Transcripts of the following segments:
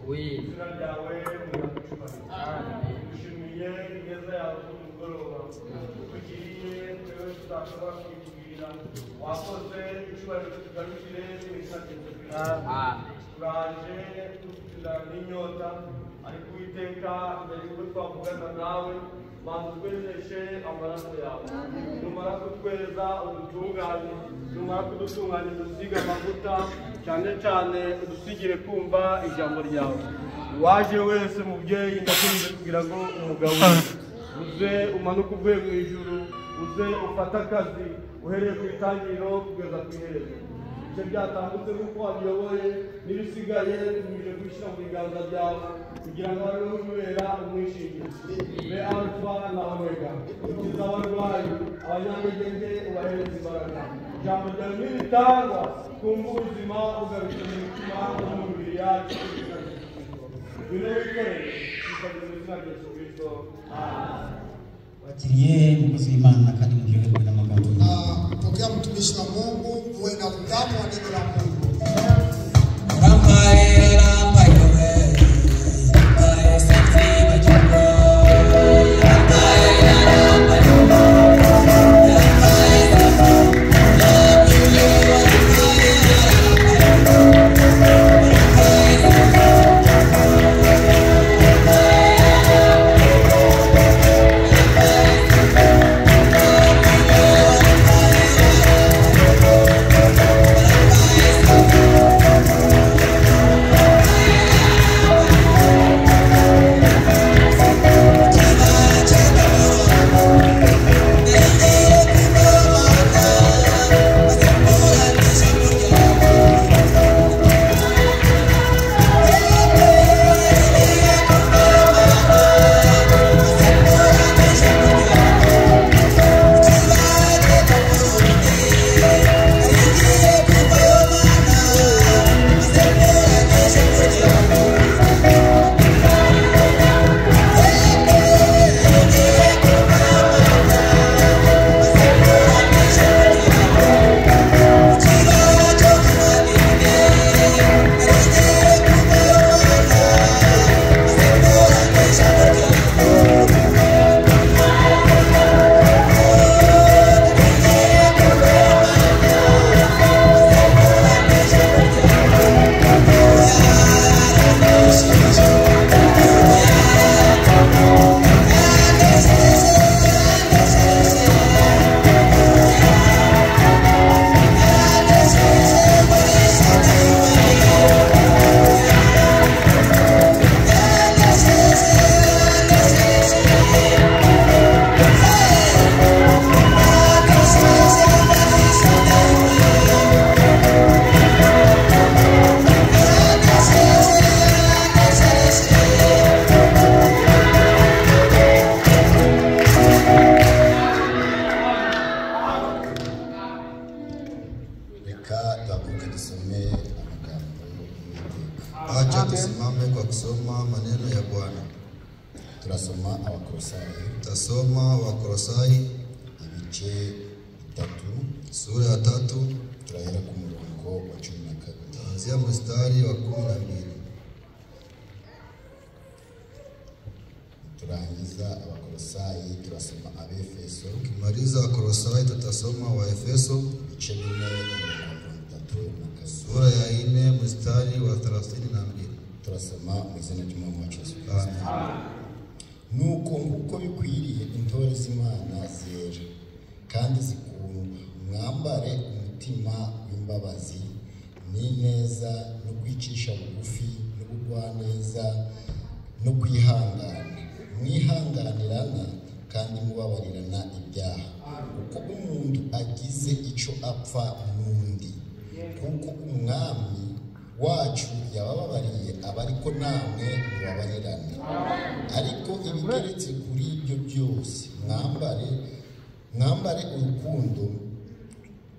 Oui. izina ryawe muragushimira dushimiye ineza yawe z'umugoroba tugiriye twewe tudashobora kwitubwira wakoze icyubahiro tugarukire mu izina rya Yesu turaje dufite n'inyota ariko Uwiteka mbere y'uko twavugana nawe banza utwezeshe amaraso yawe numara kutweza udutunganye numara kudutunganya udusiga amavuta cyane cyane udusigire kumva ijambo ryawe waje wese mubyeyi ndakunze kugira ngo umugabo uze umanuke uvuye mu ijuru uze ufate akazi uhereye ku itangiriro kugeza ku iherezo ibyo byatambutse nk'uko wabiyoboye n'ibisigaye tumije kubishyira mu biganza byawe kugira ngo habeho kubera umwishingizi be alfa na omega ukiza abarwayi abanyamigenge ubahereza imbaraga ijambo ryawe niritangwa twumva ubuzima ugarutse mu mitima no mu mibiri yacu bino bikorere tukagira mu izina rya Yesu Kristo wakiriye umukozi w'Imana kandi muryoherwe n'amagambo pokea mtumishi wa Mungu uwe na utamu wa neno la Mungu. Acha tusimame kwa kusoma maneno ya Bwana. Tunasoma Abakolosai. Tutasoma Abakolosai ibice 3, sura ya 3, turahera ku murongo wa 14. Kuanzia mstari wa 12. Turangiza Abakolosai, turasoma Abefeso. Kimaliza Abakolosai tutasoma wa Efeso ibice 4. Sura ya 4 mstari wa 32 turasoma mu izina ry'Umwami wacu Yesu Kristo. Nuko uko bikwiriye intore z'Imana zera kandi zikundwa, mwambare umutima w'imbabazi n'ineza no kwicisha bugufi n'ubugwaneza no kwihangana, mwihanganirana kandi mubabarirana ibyaha, kuko umuntu agize ico apfa n'undi, kuko umwami wacu yabababariye abariko namwe mubabarirana. Ariko ibigeretse kuri ibyo byose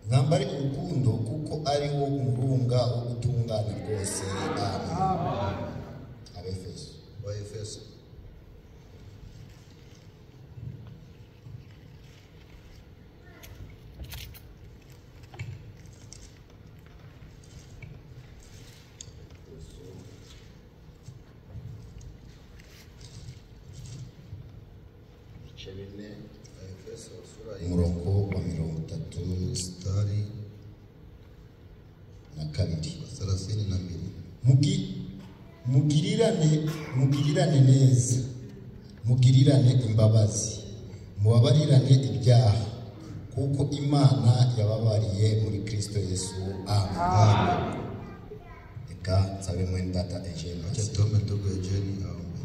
mwambare urukundo kuko ari wo murunga wo gutungana rwose. Amen. Abefeso. Efeso. umurongo wa 32 na 32. Mugirirane neza, mugirirane imbabazi, mubabarirane ibyaha, kuko Imana yababariye muri Kristo Yesu. Amen. Eka nsabe mwene data Eugene, acha tome ndugu Eugene aombe.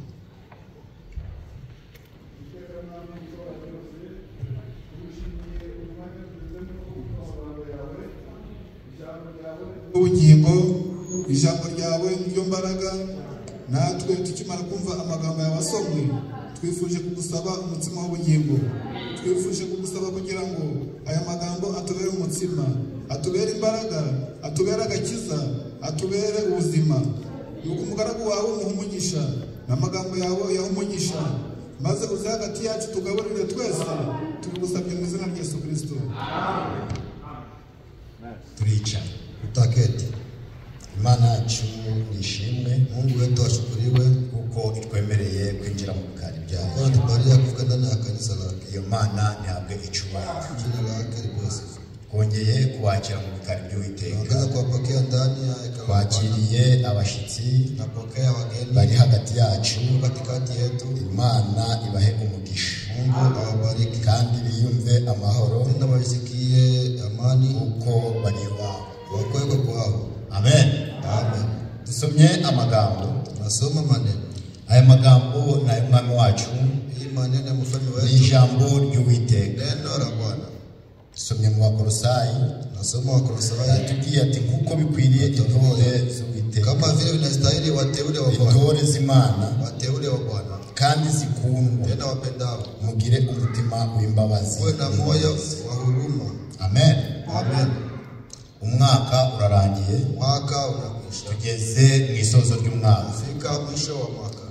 ubugingo ijambo ryawe niryo mbaraga, natwe tukimara kumva amagambo yawe asomwe twifuje kugusaba umutsima w'ubugingo, twifuje kugusaba kugira ngo aya magambo atubere umutsima, atubere imbaraga, atubere agakiza, atubere ubuzima. Nuko umugaragu wawe umuha umugisha n'amagambo yawe yaha umugisha, maze uze hagati yacu tugaburire twese, tubigusabye mu izina rya Yesu Kristo. Turica utakete. Imana yacu nishimwe, Mungu wetu ashukuriwe kuko itwemereye kwinjira mu bikari byayo. Kwa tubaria kuvuka ndani ya kanisa lake. Iyo Mana ntihabwe icyubahiro. Jina lake libasifiwe. Twongeye kubakira mu bikari by'Uwiteka. Tunaanza kuwapokea ndani ya hekalu. Twakiriye abashitsi, napokea wageni bari hagati yacu, katikati yetu. Imana ibahe umugisha. Mungu awabariki kandi biyumve amahoro. Tena wasikie amani uko bari wao. Wakweko kwao. Amen. Amen. Dusomye amagambo. Nasoma maneno. Aya magambo na umwami wacu. Hii maneno ya mfalme wetu. Ni ijambo ry'Uwiteka. Neno la Bwana. Dusomye mu Bakolosayi. Nasoma Wakolosayi. Yatubwiye ati kuko bikwiriye intore z'Uwiteka. Kama vile vinastahili wateule wa Bwana. Intore z'Imana. Wateule wa Bwana. Kandi zikundwa. Tena wapendao. Mugire umutima w'imbabazi. Uwe na moyo wa huruma. Amen. Amen. Umwaka urarangiye, mwaka urakwisha, tugeze mu isozo ry'umwaka, fika mwisho wa mwaka.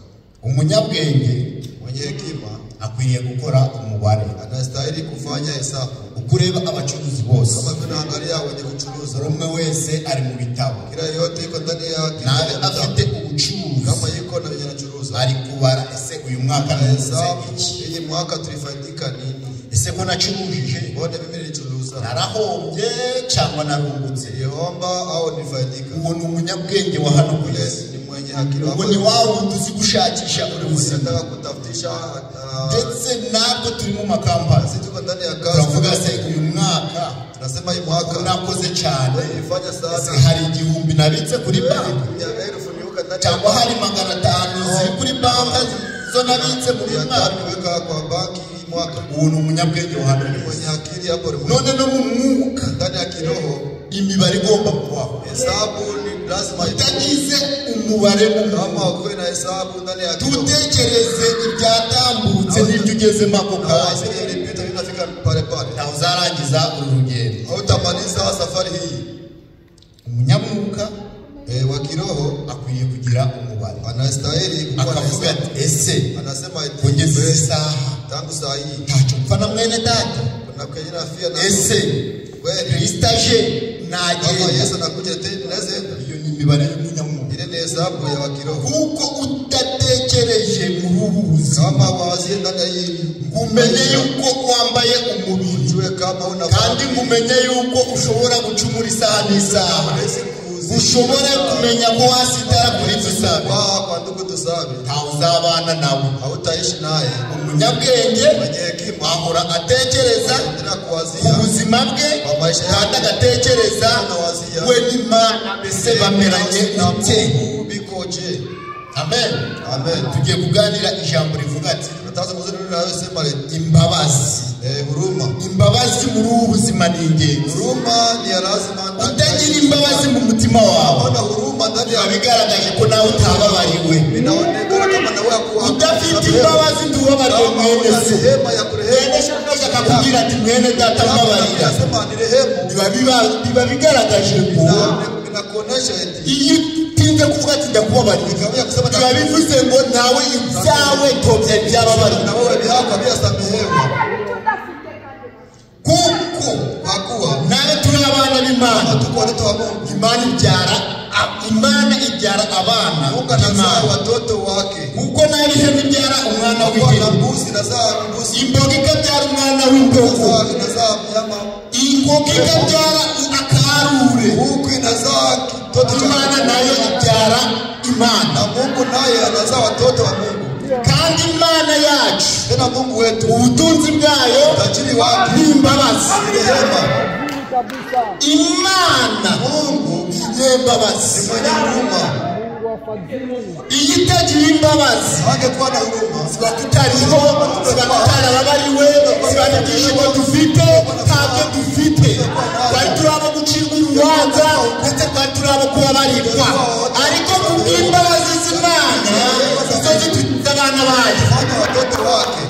Umunyabwenge mwenye hekima akwiriye gukora umubare, anastahili kufanya hesabu. Ukureba abacuruzi bose, kama tunaangalia wenye kucuruza, umwe wese ari mu bitabo, kila yote iko ndani yake, nawe afite ubucuruzi, kama yuko na wenye anacuruza, ari kubara ese uyu mwaka na hesabu iyi mwaka tulifaidika nini, ese ko nacurujije, bone mimi nilicuruza, narahombye cyangwa narungutse, yehomba au nifaidika. Uwo ni umunyabwenge wa hano kwese, ni mwenye akili, uwo ni wao tuzi gushakisha ubuzima, nataka kutafutisha. Ndetse nabwo turi mu makampani, tuko ndani ya kazi, turavuga se uyu mwaka, tunasema uyu mwaka nakoze cyane, nifanya sana, hari igihumbi nabitse kuri banki, cyangwa hari 500 ziri kuri banki zo nabitse muri mwaka, niweka kwa banki mwaka. Uwo ni umunyabwenge wa hano, mwenye akili hapo. None no mu mwuka, ndani ya kiroho, imibare igomba kubaho. Hesabu ni lazima itagize umubare kama uko na hesabu ndani ya kiroho. Tutekereze ibyatambutse n'ibyo ugeze mako kazi, ilipita inafika pale pale, na uzarangiza urugendo, hautamaliza safari hii. Umunyamwuka wa kiroho akwiye kugira umubare, anastahili akavuga ati ese, anasema kugeza isaha tangu saa hii ntacyo mfana mwene data, unakwenye afia na ese wewe istaje naje, kama Yesu anakuja tena nazenda. Iyo ni imibare y'umunyamwuka, ile ni hesabu ya kiroho, kuko utatekereje mu rubuzi, kama wazie ndani ya hii, ngumenye yuko wambaye umubiri, jwe kama una, kandi ngumenye yuko ushobora gucumura isaha n'isaha, ushobora kumenya ko wasitara kuri tusabe kwa ndugu tusabe, ntawuzabana nawe, hautaishi naye. Umunyabwenge mwenye hekima ahora atekereza ubuzima bwe, kandi agatekereza we n'Imana mbese bameranye n'ite bikoje. Amen. Amen. Tugiye kuganira ijambo rivuga ati tutaza muzuri nawe sema imbabazi, huruma. Imbabazi muri ubuzima ni ingenzi. Huruma ni lazima. Utagira imbabazi mu mutima wawe, na huruma ndani ya bigaragaje ko nawe utababariwe, binaonekana kama nawe akuwa udafite imbabazi nduwabariwe mwene se, rehema ya kurehema shakaza kakubwira ati mwene data mbabarira, sema ni rehema, biba bigaragaje ko binakonesha iyo tinze kuvuga ati ndakubabarira, ikabya kusema bivuze ngo nawe ibyawe tobye byababarira, nawe bihaka byasamehewa, kuko bakuwa nawe turi abana b'Imana, tuko watoto wa Mungu. Imana ibyara abana, Mungu anazaa watoto wake, kuko nawe ibyara umwana w'Imana, mbuzi nazaa mbuzi. umwana w'imbogo ingogo ikabyara akarure Mungu inazaa mtoto cha imana nayo ibyara imana na Mungu naye anazaa watoto wa Mungu. kandi imana yacu Tena Mungu wetu ubutunzi bwayo utajiri wake n'imbabazi rehema. imana Mungu y'imbabazi ni mwenye huruma. iyo itagira imbabazi Angekuwa na huruma ziba tutariho, ziba tutarababariwe, ziba n'ibyishimo dufite ntabyo dufite. Twari turi abo gucirwa urubanza ndetse twari turi abo kubabarirwa, ariko kubw'imbabazi z'Imana zo zitugize abana bayo. fanya watoto wake.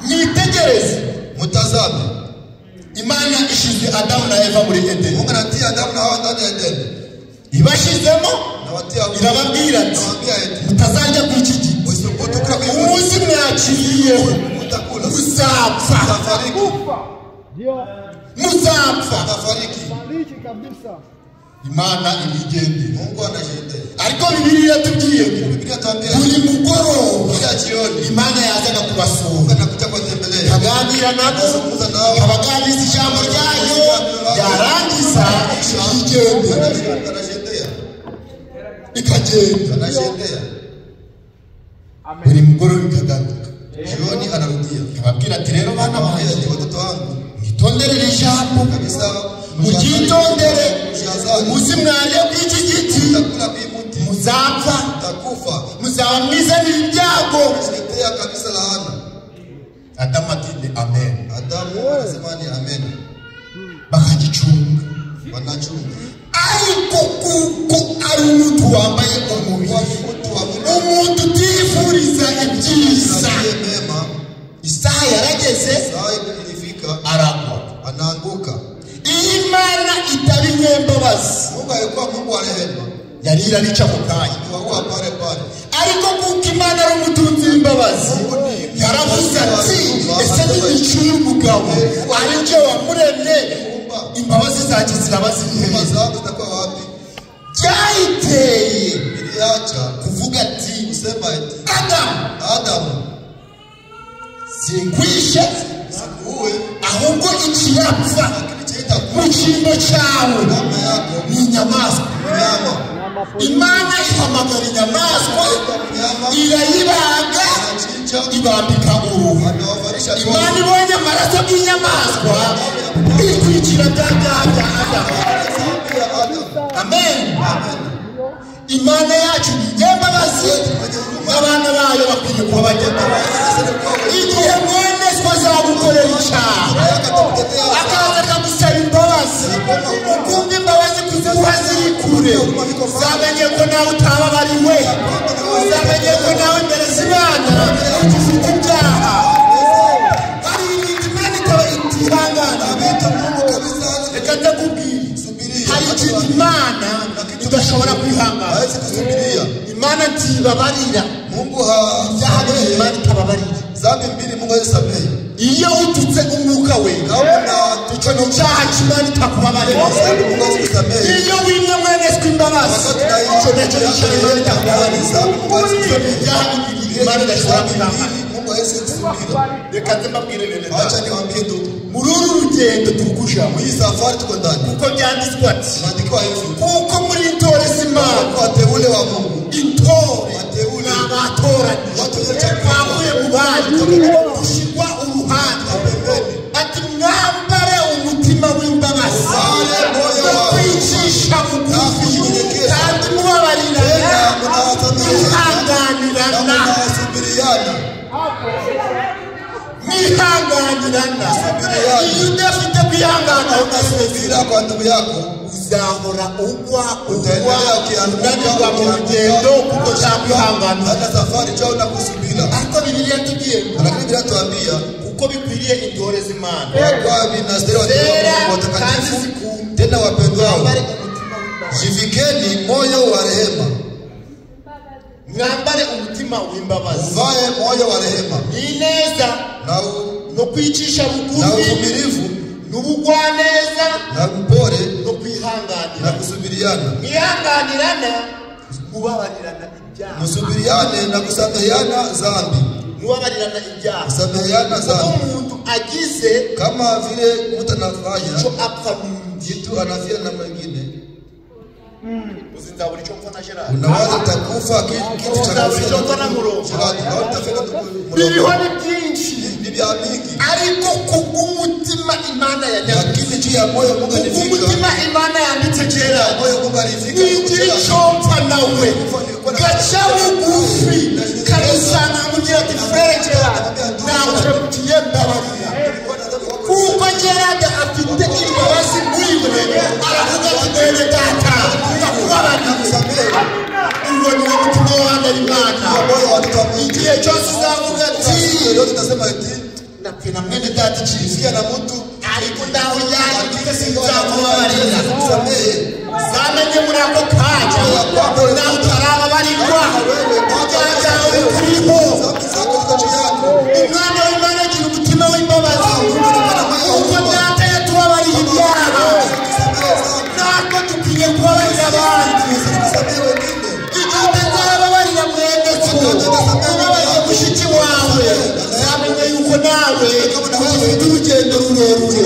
Mwitegereze, Mtazame Imana ishize Adamu na Eva muri Edeni, Mungu anatia Adamu na Hawa ndani ya Edeni. ibashizemo Nawatia irababwira ati nawaambia eti mutazarya ku iki giti, usipokuwa kula kwa hivyo umunsi mwakiriyeho utakula. muzapfa, Utafariki. muzapfa. Utafariki. Imana ibigende, Mungu anashinda. ariko Bibiliya tubwiye Biblia tuambia buri mugoroba kila jioni Imana yazaga kubasura, anakuja kuwatembelea. ikaganira nabo, ikabaganiriza ijambo ryayo, yarangiza ikigende Anashindia. ikagenda. Anashindia. Buri mugoroba ikagaruka, Jioni anarudia. ikababwira ati rero bana Anamwambia banjye, eti watoto wangu mwitondere iri jambo, kabisa muryitondere. mshazali. Umunsi mwariye ku iki giti Utakula bimuti. muzapfa, Utakufa. muzaba mwizanira ibyago. Usiletea kabisa laana. Adamu ati ni amen, Adamu anasema ni amen. bakagicunga. Wanachunga. Ariko kuko ari umuntu wambaye umubiri, Mtu wa Mungu umuntu utifuriza ibyiza, asiye mema. isaha yarageze Saa ilifika aragwa. anaanguka. Iyo Imana itari inyembabazi Mungu alikuwa Mungu wa rehema. yari irarica mu kanya, Tuwaua pale pale. ariko kuko Imana ari umutunzi w'imbabazi yaravuze ati ese n'imico y'umugabo ari byo wamuremye, imbabazi zanjye ziraba ziri Nyumba hehe? zangu zitakuwa wapi? Byayiteye Iliacha kuvuga ati kusema eti Adamu, Adamu sinkwishe sikuue, ahubwo ikirapfa lakini chaita mu cyimbo cyawe nyama yako ni inyamaswa. nyama. Imana ihamagara inyamaswa Nyama irayibaga anachinja ibambika uruhu. anawavalisha Imana ibonye amaraso y'inyamaswa ikwikira bya byaha bya Adamu. ya Adamu. Amen. Imana yacu ni inyembabazi, n'abana bayo bakwiye kuba banyembabazi. Igihe mwene so azagukorera icyaha akaza akagusaba imbabazi, ukumva imbabazi kuziguha ziri kure, uzamenye ko nawe utababariwe, uzamenye ko nawe imbere z'Imana ufite ibyaha. Hari ibintu Imana ikaba itihangana. Reka ndakubwira, hari ikintu Imana idashobora kwihangana. Hawezi kusubiria. Imana ntibabarira Mungu ibyaha bye, Imana itababarira. dhambi mbili Mungu hawezi samehe. Iyo ututse umwuka we, icyo ni icyaha cy'Imana itakubabarira. Dhambi Mungu hawezi kusamehe. Iyo wimwe mwene se imbabazi, icyo nacyo ni icyaha Imana itakubabarira. Ibyo ni ibyaha bibiri Imana idashobora kwihangana. Mungu hawezi kusubira. Reka mbabwire bene Acha data, niwaambie ndugu, muri uru rugendo turi kujamo, hii safari tuko ndani. kuko byanditswe ati Maandiko hivi. kuko muri intore z'Imana, Wateule wa Mungu. intore Wateule. ni abatoranije bavuye mu bandi gushyirwa uruhande, ati mwambare umutima w'imbabazi no kwicisha bugufi kandi mubabarirana, mwihanganirana, Mnasubiriana. mwihanganirana. Iyo udafite kwihangana Unasubira kwa ndugu yako. uzahora ugwa Utaendelea unanirwa mu rugendo kuko cyakwihanganira. hata safari chao na kusubira. Ariko Bibiliya tubwiye Lakini bila tuambia kuko bikwiriye intore z'Imana kwa binasteri wa zera kandi watakatifu zikunda, tena wapendwao. mwambare umutima w'imbabazi, Jivikeni moyo wa rehema. mwambare umutima w'imbabazi, Uvae moyo wa rehema ineza na no kwicisha na bugufi uvumilivu n'ubugwaneza na upole no na kwihanganira. kusubiriana. Mwihanganirana, mubabarirana ibyaha, Musubiriane na kusameheana dhambi. mubabarirana ibyaha. Kusameheana Kuko dhambi. umuntu agize kama vile mtu anafanya cyo apfa n'undi. kitu anafia na mwingine, Uzindabura icyo mfa na Gerard. unawaza utakufa kitu cha Uzindabura icyo mfa na Murongo. Biriho ni byinshi. ni vya mingi, Ariko kubw'umutima Imana yanyagize. lakini juu ya moyo Mungu alifika, Kubw'umutima Imana yanditse Gerard. moyo Mungu alifika Nigira icyo mfa nawe. Gaca bugufi. Karusanga mugira ati frere Gerard. Nawe mugiye mbabarira. Kuko Gerard afite imbabazi muri we. Aravuga ati bene data. Ndakubabarira. Uwo ni wo mutima w'abana b'Imana. Igihe cyose uzavuga ati leo tutasema eti napenda mwene data ikizia na mtu ariko ndaho yaje kike sinzamubabarira. kusamehe Zamenye muri ako kanya naho utarababarirwa ujyajawe kurimo. zako ziko juu yako. Umwana w'Imana agira umutima w'imbabazi. Uko data yatubabariye ibyaha natwe dukwiye kubabarira abandi. Igihe utazababarira mwene so ubabariye mushiki wawe zamenye yuko nawe ufite urugendo rurerure.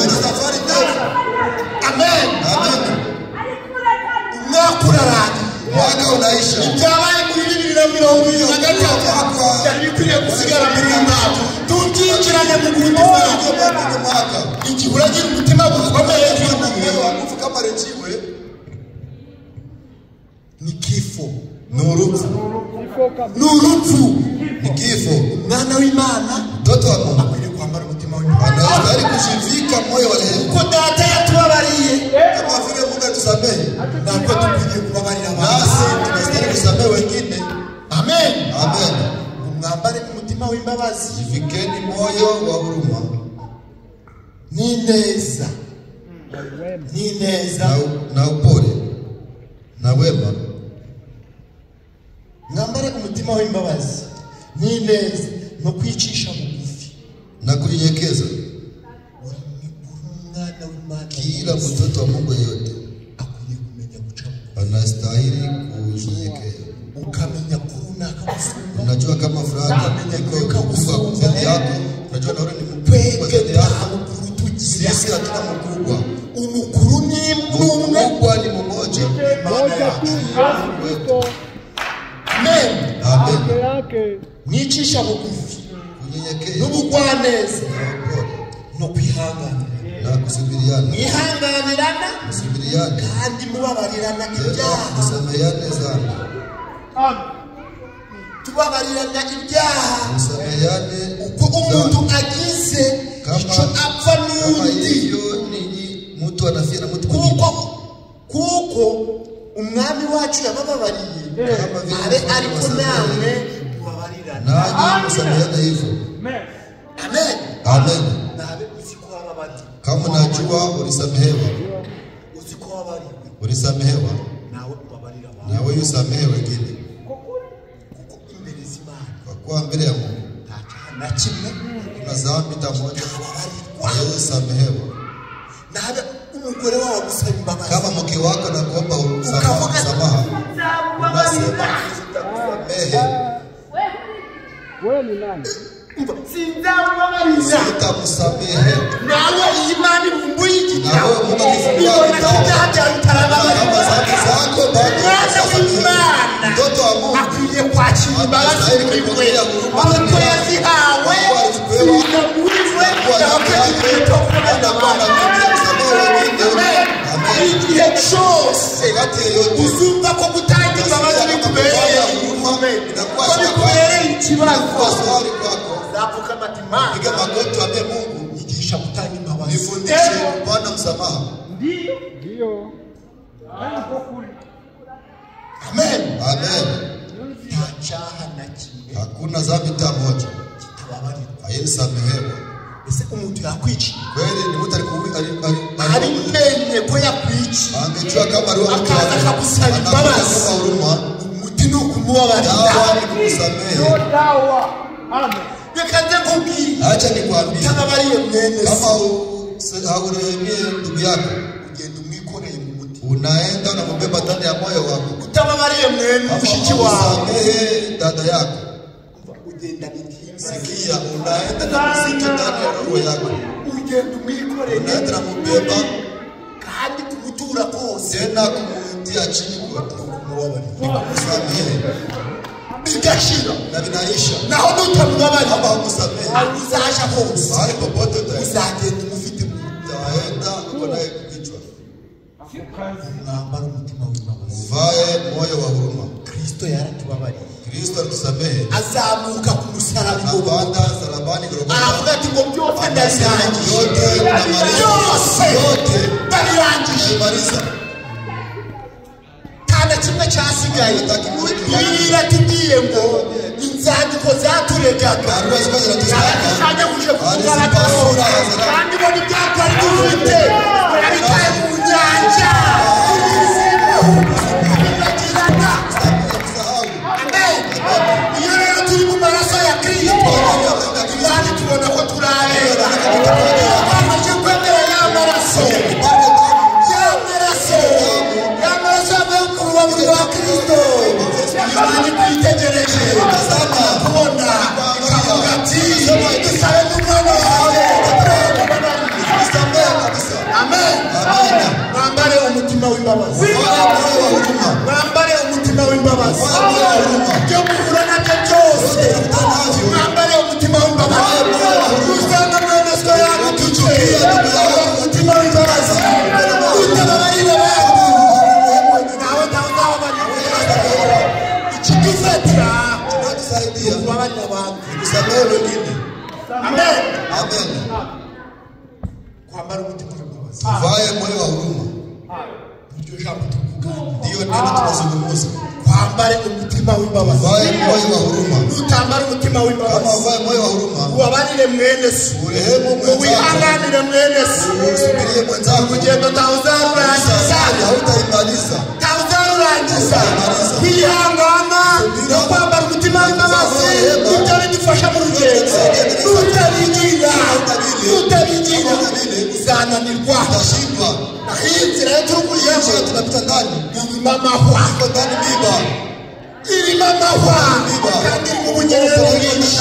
Amen. Umwaka urarangiye. Mwaka unaisha. Ibyabaye muri 2023 byari bikwiriye gusigara muri uyu mwaka. Tubyinjirane mu gundi mwaka. Igihe uragira umutima gukomeye Kama rejiwe ni kifo, ni urupfu, ni urupfu. ni kifo. Umwana w'Imana Mtoto wa Mungu akwiriye kwambara umutima w'Imana. anastahili kujivika moyo wa rehema, Uko data yatubabariye kama vile Mungu atusamehe, natwe dukwiriye kubabarira nasi abandi. tunastahili kusamehe wengine. Amen. Amen. Mwambare umutima w'imbabazi Jivikeni moyo wa huruma n'ineza, n'ineza. na upole na wema. Mwambare umutima w'imbabazi n'ineza no kwicisha bugufi. na kunyenyekeza. Umwana w'Imana Kila mtoto wa Mungu yeyote akwiriye kumenya guca bugufi. anastahili kunyenyekea. Ukamenya kurunaka gusumba. Unajua kama fulani iko kubwa zaidi yako, unajua na wewe ni mkubwa Twebwe zaidi nta yako. mukuru tugira. Sisi hatuna mkubwa, Umukuru ni umwe. mkubwa ni mmoja. Amen. Amen. Nicisha bugufi Kunyenyekea n'ubugwaneza na upole no kwihangana. na kusubiriana, Mwihanganirana kusubiriana kandi mubabarirana tena ibyaha. kusameheane dhambi, Tubabarirana ibyaha. kusameheane Uko umuntu agize icyo apfa kama n'undi. hivyo ninyi mtu anafia na mtu mwingine. Kuko umwami wacu yabababariye Kama vile abe ariko namwe mubabarirana. nanyi kusameheana hivyo. Amen. Amen. Nabe uzi ko wababariye. Kama unajua ulisamehewa, Uzi ko wababariwe ulisamehewa, nawe ubabarira abantu. na wewe usamehe wengine, Kuko imbere z'Imana kwa kuwa mbele ya Mungu nta cyaha na kimwe kuna dhambi hata moja. wababarirwa. Wewe usamehewe. Nabe umugore wawe agusaba imbabazi. Kama mke wako nakuomba Ukavuga msamaha, nzamubabarira. sitakusamehe, Sinzamubabarira. sitamsamehe. Nawe iyi Imana ibumbuye igitabo. Nawe Mungu akifungua Ibona ko kitabu, ibyaha byawe kama bitarababarirwa. dhambi zako bado Mwana hazijasamehewa. w'Imana Mtoto wa Mungu akwiriye kwakira imbabazi muri we. Kuko yazihawe ziza muri we. Yabakwiriye kwitokana igihe cyose uzumva ko gutanga imbabazi bikubereye ko bikubereye ikibazo. Zapfuka amatima piga magoti, ambie Mungu, yigisha gutanga imbabazi. nifundishe Bwana msamaha. Amen. Amen. Nta cyaha na kimwe Hakuna dhambi hata moja kitababarirwa. haisamehewa. Ese umuntu yakwiciye Kweli ni mtu ari menye ko yakwiciye angejua kama roho mtu akaza akagusaba imbabazi, huruma, umuti ni ukumubabarira. dawa ni kukusamehe. Reka nze nkubwire, Acha nikwambie, utababariye mwene kama se haurehemie ndugu yako, ugenda umwikoreye mu muti. unaenda unambeba ndani ya moyo wako. Utababariye mwene Kama mushiki wawe hausamehe dada yako, ugenda n'intimba. Sikia, unaenda na muziki ndani ya roho yako. Ugenda umwikoreye. Unaenda na mubeba. Kandi kumutura kose. Tena kumutia chini kote. Kusamehe. Bigashira. Na vinaisha. Naho nutamubabari. Kama hukusamehe. Uzasha hose. Mahali popote utaenda. Uzagenda umufite mu. Utaenda uko naye kichwa. Mwambara umutima w'imbabazi. Uvae moyo wa huruma. Kristo yaratubabariye. Kristo alitusamehe. Azamuka ku musaraba. Apanda salabani Golgotha. Aravuga ati ngo byose ndabirangije. Yote ndamaliza. Yote ndabirangije. Ndamaliza. Kandi kimwe cyasigaye. Bibiliya tubwiye ngo inzandiko zaturegaga. Zarashanyaguje ku mugaragaro. Kandi bo n'ibyapa dufite. Barabitaye mu nyanja. Iyo rero turi mu maraso ya Kristo, kandi tubona ko turareba. Twamaze kwemera ya maraso. Ya maraso avuye ku rubavu rwa Kristo. Imana ikwitegereje. Kubona ikavuga ati dusabe n'umwana wawe. Amen. Mwambare umutima w'imbabazi. Mwambare umutima w'imbabazi. Ibyo muhura nabyo byose. Mwambare umutima w'imbabazi. Usanga mwene so yagutuye. Umutima w'imbabazi. Utababarira abantu. Nawe utababarira. Ikidufatira. Kubabarira abantu. Kusamehe wengine. Amen. Amen. Kwambara umutima w'imbabazi. Uvae moyo wa huruma. Iryo jambo tuvugana. Ndiyo neno tunazungumza. Kwambare umutima w'imbabazi. Uvae moyo wa huruma. Utambara umutima w'imbabazi. Kama uvae moyo wa huruma. Ubabarire mwene so. Urehemu mwenzako. Wihanganire mwene so. Usubirie mwenzako. Urugendo ntawuzarurangiza. Hautaimaliza. Ntawuzarurangiza. Kwihangana no kwambara umutima w'imbabazi. Ibyo bidufasha mu rugendo. Utabigira. Uzananirwa. Utashindwa. Hii nzira yo turukuyemo tunapita ndani. irimo amahwa. Ndani miba. Irimo amahwa. Kandi irimo ubunyerere bwinshi.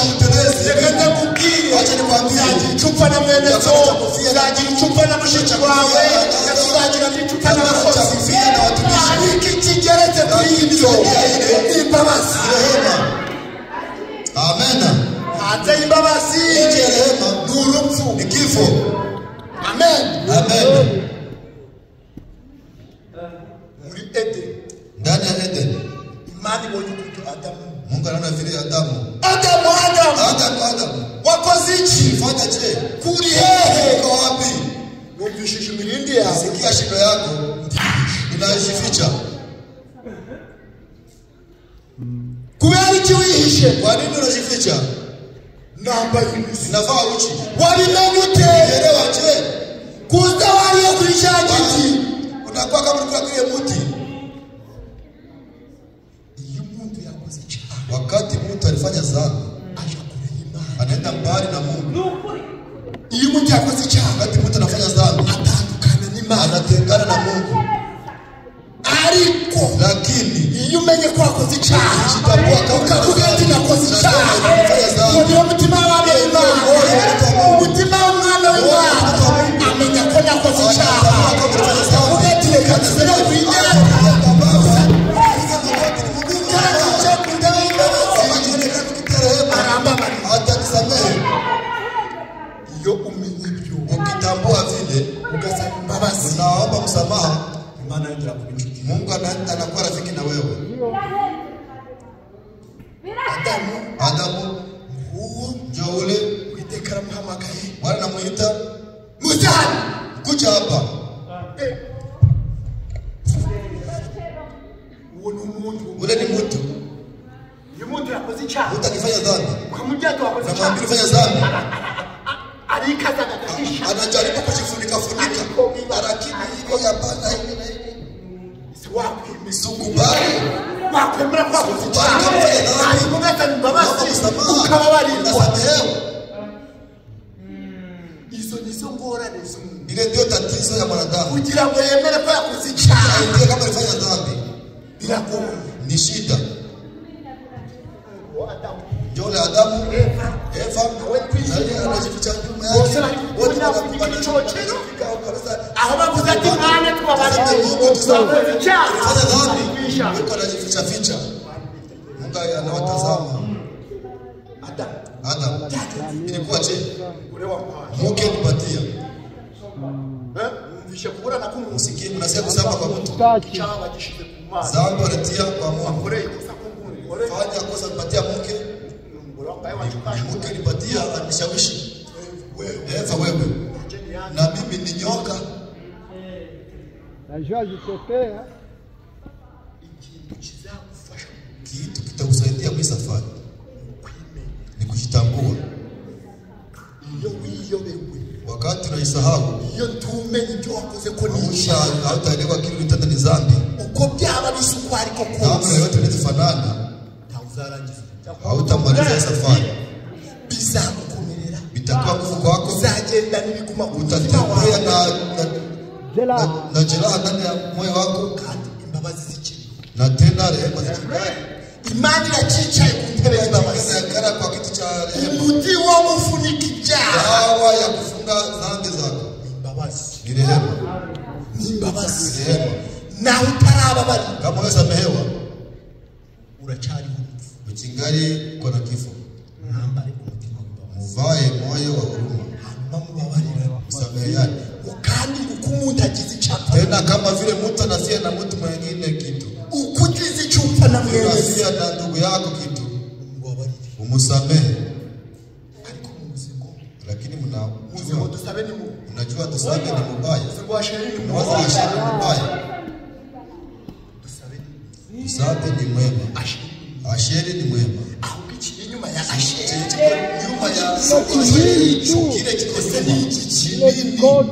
Reka ndakubwire. Uzagira icupa na mwene so. Uzagira icupa na mushiki wawe. Uzagira n'icupa n'abakozi. Ariko ikigeretse kuri ibyo imbabazi. Amen. Hanze y'imbabazi ni urupfu. Ni kifo. Amen. Amen. Muri Eden. Ndani ya Eden. Imana ibonye ukuntu Adamu. Mungu anaona vile Adamu. Adamu. Wakoze iki? Fanya je? Kuri hehe? Uko wapi? Wumvishije imirindi yawe. Sikia shida yako. Unajificha. Kubera iki wihishe? Kwa nini unajificha? Nambaye imisi. Navaa uchi. Wabimenye ute? Elewa je? Kuza waliyo kuri cya giti. Unakuwa kama ulikuwa kile mti. Iyo umuntu yakoze icyaha. Wakati mtu alifanya dhambi, Aja kure y'Imana. anaenda mbali na Mungu. Iyo umuntu yakoze icyaha. Wakati mtu anafanya dhambi, Atandukana n'Imana. anatengana na Mungu. Ariko Lakini iyo umenye ko wakoze icyaha, ukitambua ukavuga ati nakoze icyaha, uwo niwo mutima w'Imana. Umutima w'umwana w'Imana amenya ko nakoze icyaha. Ukavuga ati reka nsubire kwigana. Arambabarira. atakusamehe. Iyo umenye ibyo Ukitambua vile, ugasaba imbabazi, unaomba msamaha, Imana yongera kuba inshuti. Mungu anakuwa rafiki na wewe. Adamu Uwo ndio ule Uwiteka aramuhamagaye. Bwana anamuita, Muzani. kuja hapa. Uwo ni umuntu. Ule ni mtu. Iyo umuntu yakoze icyaha, Mtu akifanya dhambi, ukamubwira ati wakoze na icyaha, mwambie fanya dhambi, arikaza agahisha. anajaribu kujifunika funika. Lakini iko ya bana hivi na hivi. Si wakwemeza. Sikubali. Wakwemera ko wakoze icyaha. Hanyuma ugasaba imbabazi, ukababarirwa. Unasamehewa. Izo nizo ngorane z'umuntu. Ile ndio tatizo ya mwanadamu. Kugira ngo yemere ko yakoze icyaha Aingie kama alifanya dhambi, biragoye. ni shida. Njole Adamu, Eva, anajificha nyuma yake. Wote wanapigana chochero. Aho bavuze ati mwana twabariye Fanya dhambi. Yuko anajificha ficha. Mungu anawatazama. Adam. Ilikuwa je? Mungu nipatia. Mvishe kubura na kumu Msikie mnasikia kusema kwa mtu. chama gishize kumana. Zambi wanatia kwa Mungu. Kore ikosa kunguni. Fanya kosa nipatia mke. Mke nipatia anishawishi. Eva wewe. Na mimi ni nyoka. Na Jorge Tepea. Kitu kitakusaidia kwa safari ni kujitambua. Wakati unaisahau Iyo tumenye ibyo wakoze ko nisha hautaelewa kile kitanda ni dhambi. uko byaba bisukwari ko Kama kose yote inafanana tawuzarangiza hautamaliza safari. bizagukomerera Bitakuwa nguvu kwako. uzagenda n'ibiguma Utatembea Gela. na jeraha ndani ya moyo wako kandi imbabazi zikiri na tena rehema zikibali. imana iracicaye ku ntebe y'imbabazi Inakara kwa kiti cha rehema. umuti wo gufunika ibyaha Dawa ya kufunga dhambi zako imbabazi ni rehema. n'imbabazi Rehema. naho utarababari Kama wewe samehewa uracyari ukingali kwa na kifo. mwambare umutima w'imbabazi Muvae moyo wa huruma. hanyuma mubabarira Msameheane. kandi uko umuntu agize icyapa Tena kama vile mtu anafia na mtu mwingine kitu. uko ugize icyumva na mwene Unafia na ndugu yako kitu. mubabarire Umusamehe. ariko mu muzingo Lakini muzingo dusabe ni mu mnajua tusabe ni mubaya. muzingo wa sheri ni mu Mwaza ashari ni mubaya. dusabe ni Tusabe ni mwema. asheri Asheri ni mwema. ahubwo ikiri inyuma ya asheri Nyuma ya Kihili tu. kile kikose ni iki Ile kinini. kikoti.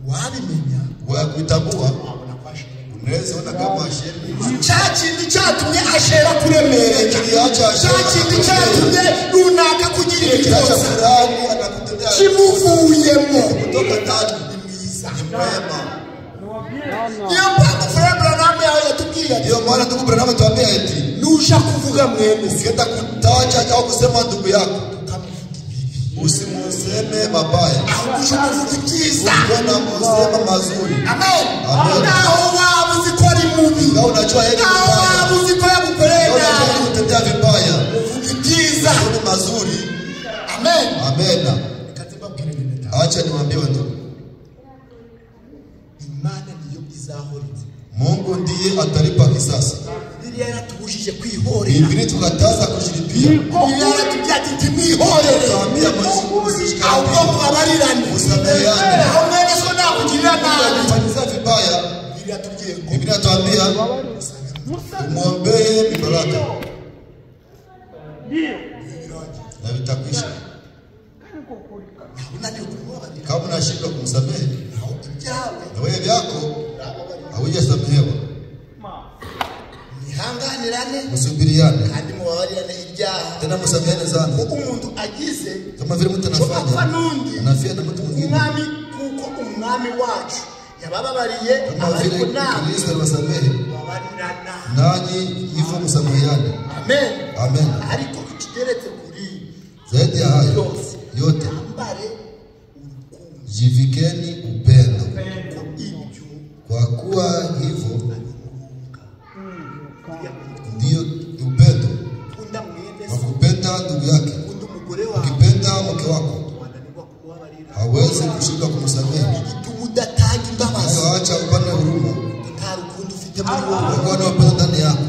wabimenya Wa kutambua wabona ko asheri unaweza ona kama asheri ni cya kindi cyatumye ashera kuremereka kiliacha cya asheri. kindi cyatumye runaka kugira Kiliacha ibibazo fulani anakutendea kimuvuyemo kutoka ndani. ni mwiza Ni mwema. niyo mpamvu Fred Branham yawe yatubwiye ati Ndio maana ndugu Branham tuambia eti nusha kuvuga mwene ukienda kutaja au kusema ndugu yako usimuseme mabaya. ahubwo ushobora kuvuga ibyiza Mbona musema mazuri? amen Amen. naho waba uzi ko ari mubi Ingawa unajua yeye ni naho mbaya. waba uzi ko yagukoreye Ingawa unajua nabi yeye kutendea vibaya. uvuga ibyiza Ni mazuri. amen Amena. ikazibabwira neza Acha niwaambie ndugu. imana niyo izahoreza Mungu ndiye atalipa kisasi. biriya yaratubujije kwihorera Biblia tukataza kujilipia. biriya yaratubwiye ati ntimwihorere Tuambia msishikane. ahubwo mubabarirane Musameheane. aho mwene so nakugirira nabi Fanyisa vibaya. biriya yatubwiye ngo Biblia tuambia muombee mibaraka na vitakwisha. unaniwe kumubabarira Kama unashindwa kumsamehe aho ibyawe na wewe vyako haujasamehewa, mwihanganirane msubiriane kandi mubabarirane ibyaha tena, msameheane sana. kuko umuntu agize Kama vile mtu apfa anafanya n'undi anafia na mtu mwingine, umwami kuko umwami wacu yabababariye kama vile ariko nawe Kristo aliwasamehe babarirana nanyi, hivyo msameheane. amen Amen. ariko ikigeretse kuri Zaidi ya hayo yote, ambare urukundo jivikeni upendo, ko ibyo kwa kuwa hivyo ndiyo upendo ukunda mwene wa kupenda ndugu yake. ukunda umugore wawe Ukipenda mke wako wananirwa kumubabarira hawezi kushindwa kumsamehe. igituma udatanga imbabazi Hayo acha upande huruma, nta rukundo ufite muri wowe ukikuwa na upendo ndani yako,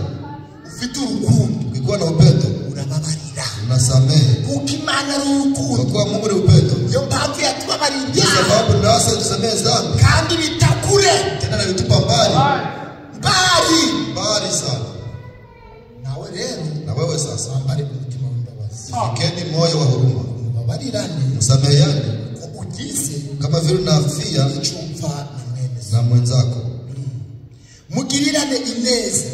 ufite urukundo ukikuwa na upendo urababarira unasamehe, kuko imana ari kwa urukundo kuwa Mungu ni upendo. niyo mpamvu yatubabariye Ndio ibyaha sababu nasa tusamehe dhambi kandi bitakure tena na vitupa mbali mbali sana. nawe rero Na wewe sasa, wambare umutima w'imbabazi fikeni moyo wa huruma, mubabarirane msameheane ko ugize kama vile unafia icyumva na mwene se na mwenzako. mugirirane ineza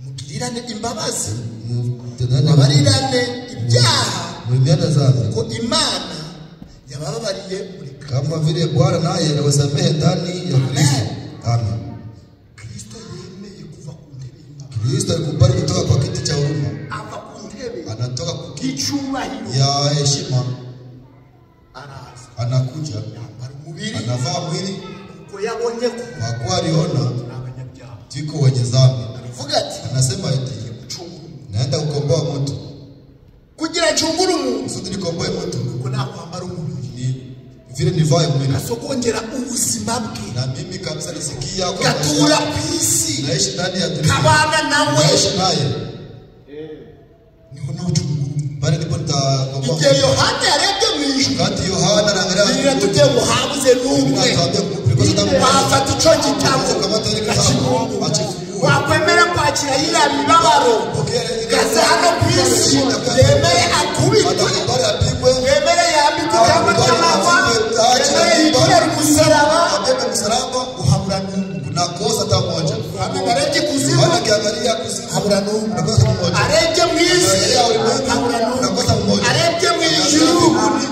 mugirirane imbabazi Mtenane mubabarirane ibyaha mwimiane dhambi ko imana yabababariye muri kama vile Bwana naye aliwasamehe ndani ya Kristo. Amen. Kristo yemeye kuva ku ntebe y'imbabazi Kristo alikubali kutoka kwa kiti cha huruma, ava ku ya heshima araza anakuja, yambara umubiri anavaa mwili uko yabonye ko kwa kuwa aliona abanyabyaha tuko wenye dhambi. aravuga ati Anasema eti naenda kukomboa mtu, kugira chunguru umuntu kusudi nikomboe mtu uko nakwambara umubiri ni vile nivae mwili, asokongera ubuzima bwe na mimi kabisa nisikia kwa gatura kwisi naishi ndani ya dunia, kabana nawe naishi naye niho n'uchunguru pale ndipo nitakomboa. igihe Yohana yarebye mu ijuru Wakati Yohana anaangalia bibiri tugiye ngo habuze n'umwe wafata ico gitabo wakwemera kwakira yiriya mibabaro gaze hano ku isi yemere akubitwe yemere yambikwe cyangwa cy'amahwa yemere yikorere umusaraba uhabura n'umwe unakosa hata mmoja. arebye kuzimu Anakiangalia kuzimu habura n'umwe unakosa mmoja. arebye mu isi habura n'umwe Unakosa mmoja. arebye mu ijuru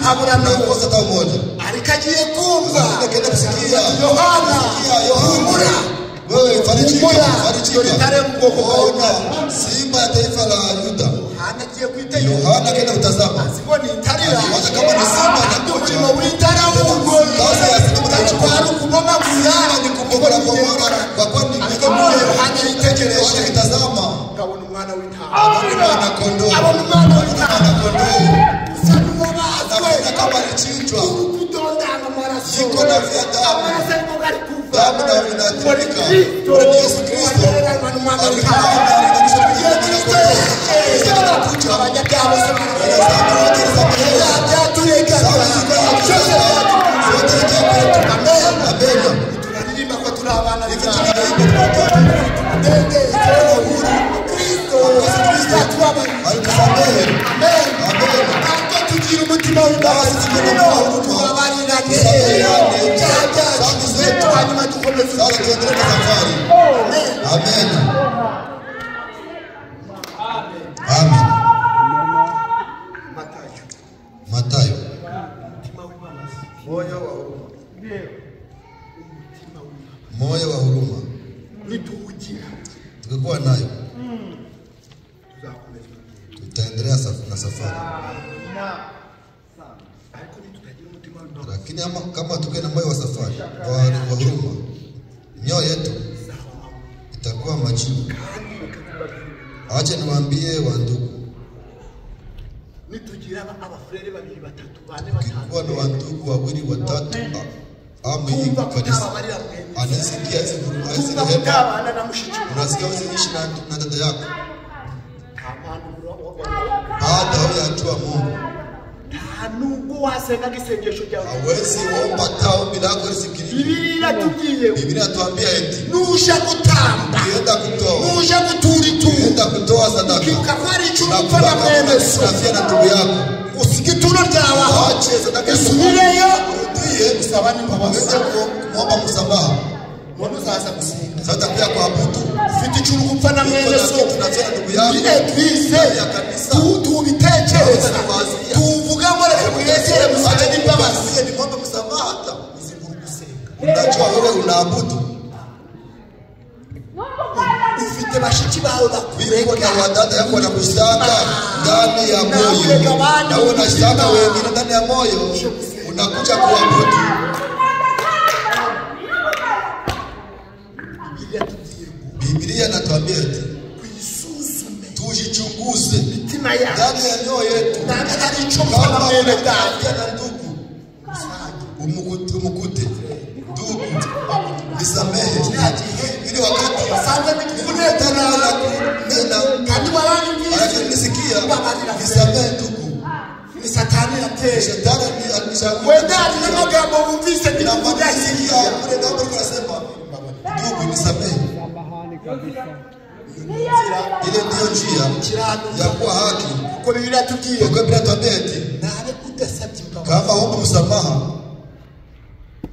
habura n'umwe Unakosa hata mmoja. ariko agiye kumva Akaenda kusikia Yohana humura wewe farijika, farijika. tare mu bwoko Ona simba ya taifa la Yuda. Yohana agiye kwitega Yohana akaenda kutazama. ngo ni itarira Aliwaza kama ni simba anakuja. umurimo w'itara w'ubugori Kazi ya simba anakuja. ari ukuboma kuyana Ni kumbogora kwa kwa ni Yohana yitegereje Yohana kitazama. kabona umwana w'intama Abona kondoo. abona umwana w'intama Abona kondoo. usa n'uwabazwe Anaona kama alichinjwa. kudondana amaraso Iko na vya damu. amaraso ariko ari kuva Damu na vinatirika. Bwana ni Yesu Kristo. Amen. Amen. Matayo. Moyo wa huruma. Tukikuwa nayo tutaendelea na safari. Lakini kama tukiwa na moyo wa safari wa huruma, mioyo yetu itakuwa majibu. Acha niwaambie wa ndugu, tukikuwa na wandugu wawili watatu ama hii kanisa anasikia hizi rehema, unasikia hizi na dada yako baada ya kujua Mungu nubwo wasenga isengesho ryawe hawezi omba tao milako lisikilike. Biblia inatuambia eti nusha gutamba ukienda kutoa, nusha guturitura ukienda kutoa sadaka ukikafari na cy'urupfu na mwene so kunafia na ndugu yako, usigituro ryawe ache sadaka usubireyo urudie usaba n'imbabazi kuomba msamaha. none uzaza gusenga Sasa pia kuabudu ufite icyo urupfu na mwene so tunafia na ndugu yako eglise ya kanisa tubitekereza tuvuga ngo reka mwegere musabe n'imbabazi ni kuomba msamaha. Hata unajua wewe unaabudu, ufite bashiki bawe viko bakureka na wadada yako wanakushtaka ndani ya moyo, na wewe unashtaka wengine ndani ya moyo, unakuja kuabudu. Biblia inatuambia eti tujichunguze mitima yawe ndani ya mioyo yetu, nani hari icyo kama mfana mwene unakuja data na ndugu umukute ndugu, nisamehe ili wakati sanze tena nena kandi baranyumvise ananisikia, nisamehe ndugu. ni satani yateye Shetani ni anishauri wenda ari n'amagambo wumvise na ndikudasikia mamasikia kule ndio tunasema ndugu nisamehe. Ile ndio njia ya kuwa haki. ko Biblia tugiye Kwa Biblia tuambia eti nabe kudasabye imbabazi kama omba msamaha,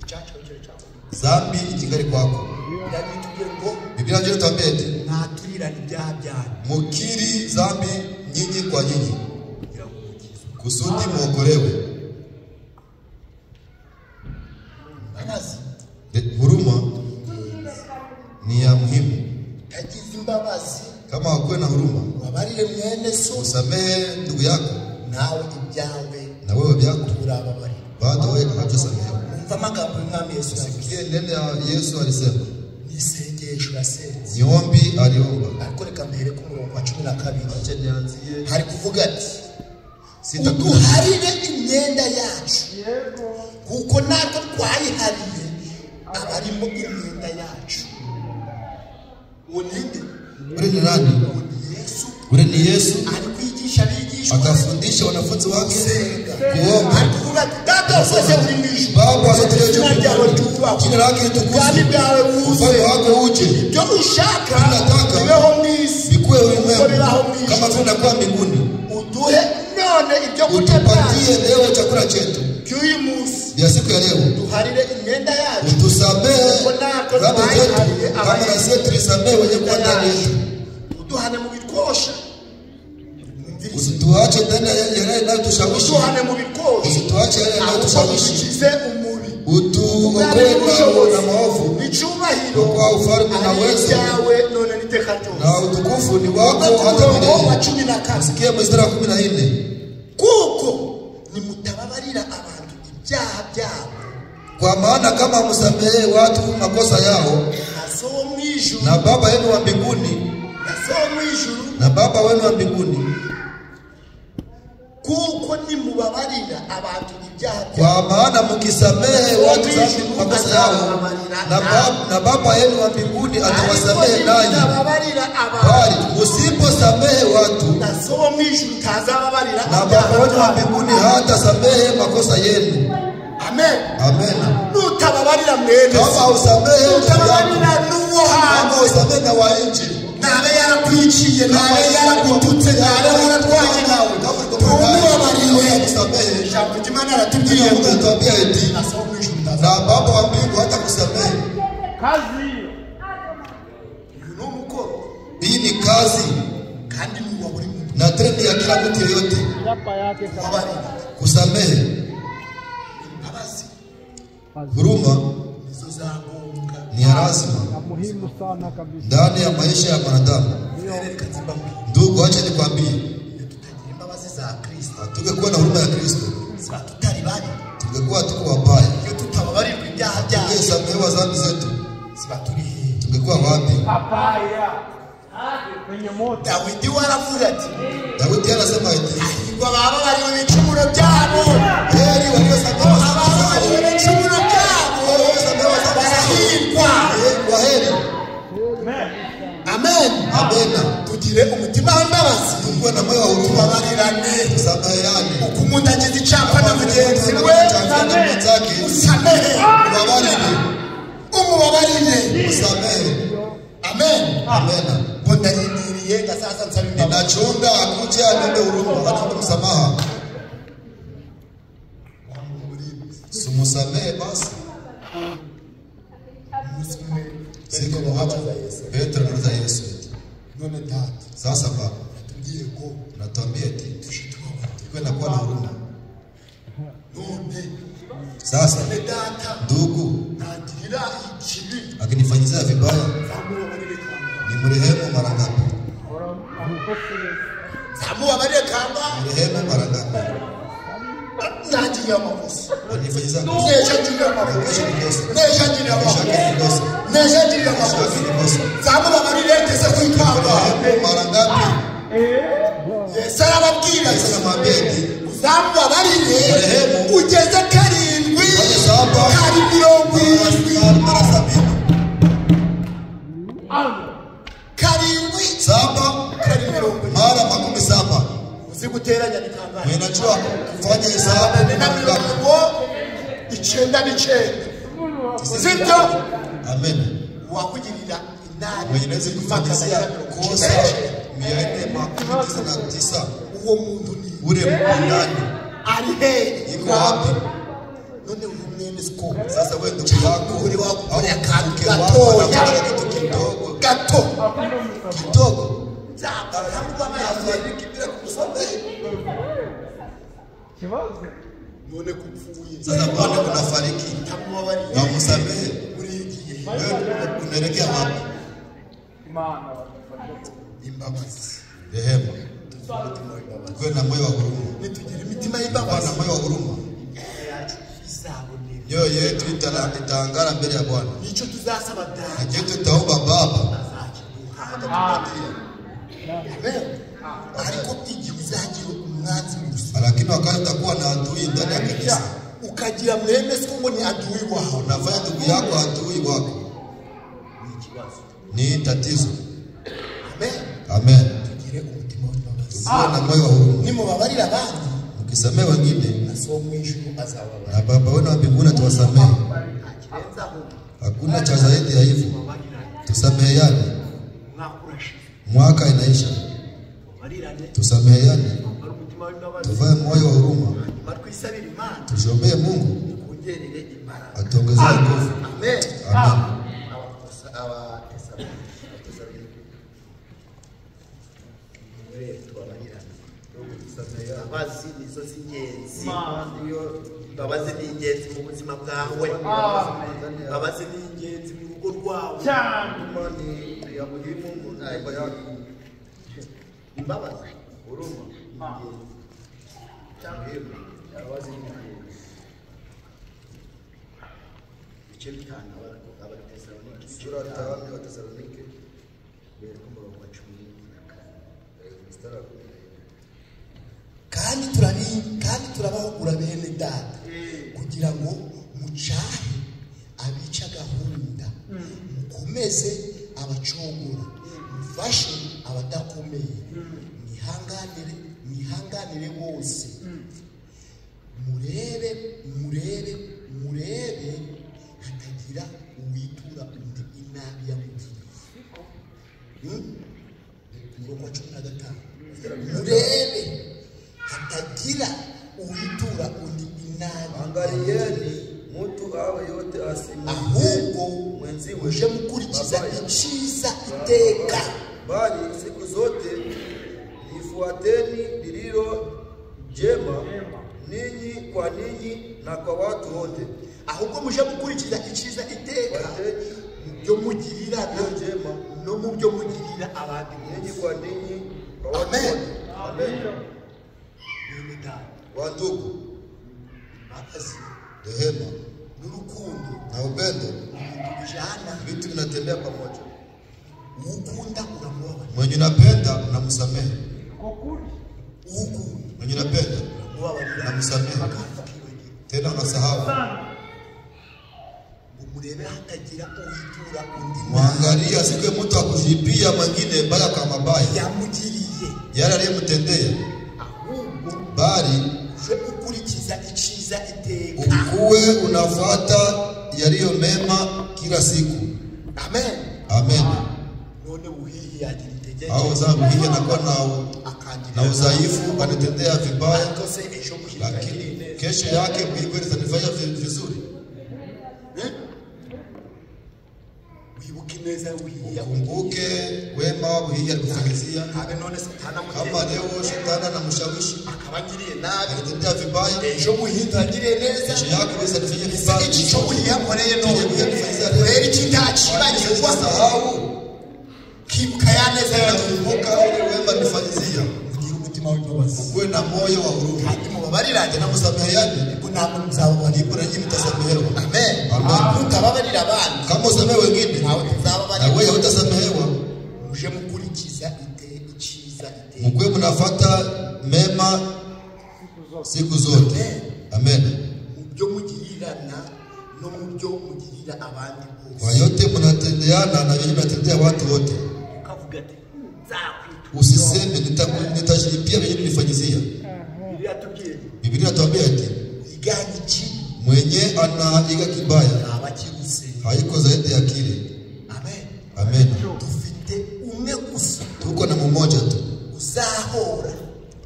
cyacu cyo cyacu dhambi ikingali kwako. yani tugiye ngo Biblia ndio tuambia eti naturirana ibyaha byanyu mukiri dhambi nyinyi kwa nyinyi kusudi muokolewe. imbabazi Huruma ni ya muhimu. yagize imbabazi Kama hakuwe na huruma, wabarire mwene so usamehe ndugu yako, nawe ibyawe na wewe vyako urababarira. bado wewe hajasamehewa. Umva amagambo y'Umwami Yesu yavuze. Sikia neno ya Yesu alisema, Isengesho yasenze. ni ombi aliomba. Ariko reka mbere ku murongo wa 12 Acha nianzie hari kuvuga ati sita uduharire imyenda yacu kuko natwe twayihariye abarimo imyenda yacu. Uninde ule ni nani? Yesu Ule ni Yesu ari kwigisha abigishwa akafundisha wanafunzi wake kuomba. ari kuvuga ati data wese uri mu ijuru, Baba asifiwe juu izina ryawe mbinguni, ryubahwe, jina lake ubwami litukuzwe, bwawe buze, ufalme wako uje, ibyo ushaka Nataka bibeho mu isi vikuwe ulimwengu bibeho mu kama ijuru. tunakuwa mbinguni. Uduhe none ibyo kurya byacu Utupatie leo chakula chetu by'uyu munsi, vya siku ya leo. duharire imyenda yacu Utusamehe kuko natwe dhambi zetu twayihariye kama na sisi tulisamehe wenye kuwa ndani yetu. uduhane mu bitwosha, Usituache ndani ya yale yanayotushawishi. uduhane mu bitwosha, Usituache yale yanayotushawishi. udukize umubi, Utuokoe na maovu. icyubahiro Kwa ufalme na uwezo yawe none niteka ryose. na utukufu ni wako hata Umurongo wa milele. 14 Sikia mstari wa 14. kuko nimutababarira abantu ibyaha byabo Kwa maana kama msamehe watu makosa yao, nazo mu ijuru na Baba yenu wa mbinguni, nazo mu ijuru na Baba wenu wa mbinguni, kuko nimubabarira abantu ibyaha byabo, kwa maana mkisamehe watu dhambi makosa yao, na Baba yenu wa mbinguni atawasamehe nanyi. nimutababarira abantu Bali usiposamehe watu, nazo mu ijuru tazababarira na Baba wenu wa mbinguni hatasamehe makosa yenu. amen. Amen. Nutababarira mwene Kama usamehe nutababarira n'uwo kama hanze, usamehe na wa nje, nabe yarakwiciye, nabe yaragututse, nabe yaratwaye nawe, tumubabariwe. kusamehe. Ijambo ry'Imana aratubwiye ngo Tuambia eti nazo mu ijuru tazababarira. na Baba wa mbingu hata kusamehe. Uyu ni umukoro Hii ni kazi kandi ni uwa buri muntu na trendi ya kila mtu yeyote, kubabarira. kusamehe. Imbabazi Huruma nizo zagombwa ni ya lazima muhimu sana kabisa. ndani ya maisha ya mwanadamu. reka nzibabwire, Ndugu, acha nikwambie, iyo tutagira imbabazi za Kristo tungekuwa na huruma ya Kristo, ziba tutari babi. tungekuwa tuko wabaya. Iyo tutababarirwa ibyaha byacu Tungesamehewa dhambi zetu, ziba turi hehe? tungekuwa wapi? Dawidi waravuga ati Daudi anasema eti ngo bababariwe ibicumuro byabo, heri waliosamehewa dhambi bababariwe zao, ibicumuro byabo waliosamehewa dhambi zao, barahirwa. kwa heri. Amen. Amena. Tugire umutima w'imbabazi, Tukuwe na moyo wa huruma, tubabarirane. tusameheane. Uko umuntu agize icyaha na mugenzi we, usamehe, Ubabarire, umubabarire. usamehe. Amen. Amena. Ngo ndarindiriye ngasaza nsaba imbabazi. Ninachunga akuje aniombe huruma, aniombe msamaha. Simusamehe basi. Siku moja Petro aliuliza Yesu eti, None data sasa Baba, tugiye ko natuambia eti tuwe na kuwa na huruma. none Sasa none data ndugu ntagirira ikibi akinifanyizia vibaya, zamubabarire kamba, ni mrehemu mara ngapi? zamubabarire kamba, Mrehemu mara ngapi? ntagirira amakosa, Akinifanyizia nesha ngirira amakosa, kesho ni kosa, nesha ngirira kesho amakosa, ni kosa, nesha ngirira kesho amakosa, ni kosa. zamubabarire ngeze ku ikamba. Mrehemu mara ngapi? Yesu arababwira Yesu anamwambia eti zamubabarire Mrehemu. ugeze karindwi, fanye saba kari 70, mara 70. karindwi, Saba kari 70. mara 70. Uzi guteranya ni kangahe? Mimi najua kufanya hesabu Na ni ngapi? mirongo icyenda n'icyenda. Sibyo? Amen. Wakugirira inani Mwenye naweza kufanyizia kosa 499, uwo muntu ni ule ndani ari hehe? iko wapi? None uyu mwene siko Sasa wewe ndugu yako uri wako au ya mke wako gatoya anafanya kitu kidogo gato kidogo, afariki bila kukusamehe. None kupfuye sasa mbona unafariki tamubabarire na umsamehe? uri igihe Wewe unaelekea wapi? imbabazi Rehema. Kuwe na moyo wa huruma. nitugira imitima Kuwa y'imbabazi na moyo wa huruma. yacu izabonera Nyoyo yetu itangara mbele ya Bwana. nicyo tuzasaba Na data kitu tutaomba Baba atatupatia. Amen. Ariko igihe uzagira umwanzi mu rusengero lakini wakati utakuwa na adui ndani ya kanisa, ukagira mwene se ngo ni adui wawe, unafanya ndugu yako adui wako, ni ikibazo. ni tatizo. Amen. Amen. Tugire umutima w'imbabazi. Kuwa na moyo wa huruma. Nimubabarira abandi, Mkisamehe wengine, na so mu ijuru azababarira. na Baba wenu wa mbinguni atawasamehe. Akirenzaho Hakuna cha zaidi ya hivyo. Tusameheane. Mwaka inaisha. Tusameheane. Tuvae moyo wa huruma. Tujombee Mungu atuongezee nguvu. Amen. Amen. Imbabazi nizo z'ingenzi. Imbabazi ni ingenzi mu buzima bwawe. Imbabazi ni ingenzi mu rugo rwawe. Imbabazi huruma imbabazi ni ingenzi. Ibice bitanu Abatesalonike Sura ya 5 wa Tesalonike bereka umurongo wa 14 mstari wa 10. kandi turabahugura bene data kugira ngo mucahe abica gahunda, mukomeze abacogora, mufashe abadakomeye, mwihanganire bose, murebe hatagira uwitura undi inabi yamugiriye. Umurongo wa 15. Murebe hatagira uwitura undi inabi. Angalieni mtu awe yote ahubwo mwenziwe muje mukurikiza iciza iteka, bali siku zote lifuateni lililo jema ninyi kwa ninyi na kwa watu wote. ahubwo muje mukurikiza iciza iteka mu byo mugirirana jema no mu byo mugirira abandi ninyi kwa ninyi kwa watu Amen. wote. Amen. Wandugu, imbabazi rehema n'urukundo na upendo bijana. vitu vinatembea pamoja. Ukunda uramubabarira, Mwenye unapenda unamsamehe. Mwenye unapenda mubabarira unamsamehe. akakibagira. Tena unasahau. Murebe hatagira uwitura undi Mwangalia asiwe mtu akujibia mwingine baya kwa mabaya. yamugiriye, Yale aliyemtendea. ahubwo Bali uje ukurikiza iciza iteka. ukuwe unafuata yaliyo mema kila siku. Amen. Amen. None uhihi yagira intege Au zangu hii anakuwa na akangirira udhaifu, anatendea vibaya, ariko se ejo muhirika lakini neza. kesho yake kweli zanifanya vizuri. Wibuke neza uhihi Kumbuke wema wa hii alikufanyizia. habe none satana Kama leo shetani anamshawishi akabagiriye nabi, anatendea vibaya, ejo muhita agiriye neza. kesho yake wewe zanifanya vibaya. Iki cyo uhihi akoreye none Kufanyizia rero iki ndakibagirwa, sahau kibuka ya neza kumbuka ule wema nifanyizia. kugira umutima w'imbabazi, Kuwe na moyo wa huruma. kandi mubabarirane Tena msameheane. ntabwo muzababarira. Ndipo na nyinyi mtasamehewa. Amen. Amen. Mutababarira abandi Kama usamehe wengine, nawe na tuzababarira. wewe hutasamehewa. Muje mukurikiza iciza iteka. Mkwe mnafuata mema siku zote. Amen. Mu byo mugirirana no mu byo mugirira abandi Kwa bose. yote mnatendeana na wenye mnatendea watu wote. Ukavuga ati nzakwita. Usiseme nitajilipia wenye nilifanyizia. Biblia tubwiye Biblia inatuambia ati iganye iki mwenye anaiga kibaya abakiguze. haiko zaidi ya kile. Amen. Amen. Dufite umwe gusa Tuko na mmoja tu. uzahora,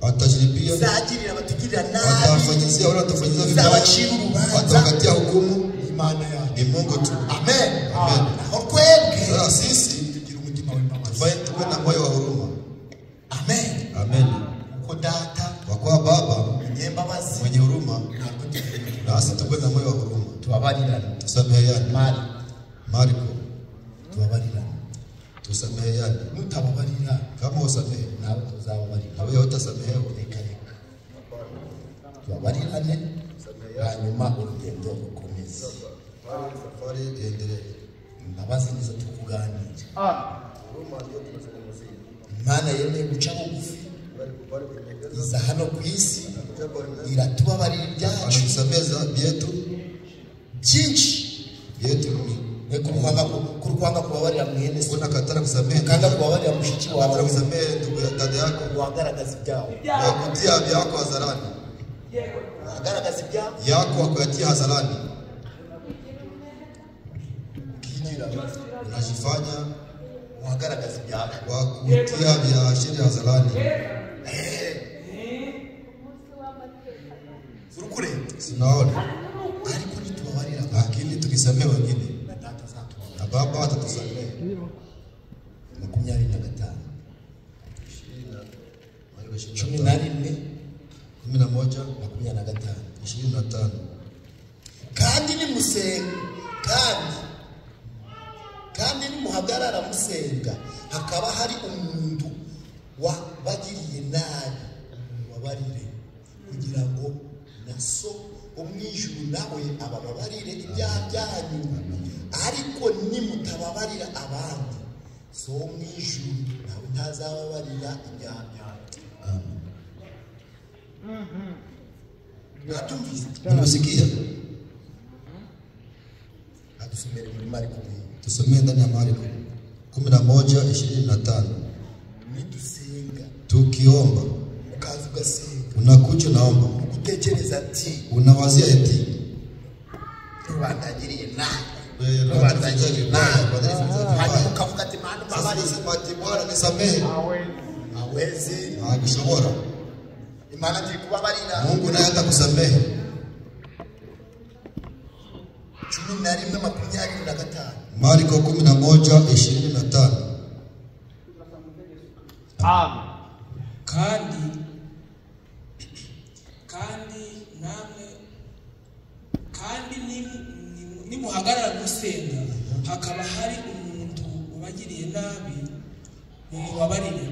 Atajilipia, uzagirira abatugirira nabi, atafanyizia wala atafanyizia vibaya, uzabacira urubanza. atawakatia hukumu. Imana yacu. Ni Mungu tu. Amen. Amen. Naho twebwe Sasa sisi tugira umutima w'imbabazi. tuvae tuwe na moyo wa huruma. Amen. Amen. Uko data Kwa kuwa Baba umunyembabazi mwenye huruma, ntabwo tugira nasi tuwe na moyo wa huruma. tubabarirane. Tusameheane. Marko, Tubabarirane. tusameheane. Mutababarira Kama usamehe, nawe tuzababarira. na wewe utasamehewa. reka reka tubabarirane hanyuma urugendo rukomeze. Safari iendelee. Imbabazi nizo tukuganira. Imana yemeye guca bugufi iza hano ku isi iratubabarira ibyacu Anakusameza byetu byinshi byetu ni kurukwanga kubabarira mwene se kuna katara kusamehe kanga kubabarira mushiki katara wawe kusamehe ndugu ya dada yako wagaragaza ibyawe wakutia vyako hadharani wagaragaza ibyawe yako wakuyatia hadharani ukigira unajifanya wagaragaza ibyawe wakutia vya sheria hadharani. urukure Sinaona ariko nitubabarira lakini tukisamehe wengine na data zatu na baba atatusamehe. 25 11 11 25 25 kandi nimusenga kandi nimuhagarara musenga hakaba hari umuntu wabagiriye nabi wabarire kugira ngo na so umwijuru nawe abababarire ibyaha byanyu, ariko nimutababarira abandi so umwijuru nawe ntazababarira ibyaha byanyu. Natumvise Unasikia? adusomere muri Mariko Tusomee ndani ya Marko 11:25. nidusenga Tukiomba ukaza ugasenga unakuja naomba utekereza ati unawazia eti rubandagiriye nabi rubandagiriye nabi hanyuma ukavuga ati mana sasa mbabarize nasema ati Bwana nisamehe aweze akishobora imana ndi kubabarira Mungu naye atakusamehe. 11:25 Marko 11:25. kandi nimuhagarara gusenga hakaba hari umuntu ubagiriye nabi mumubabarire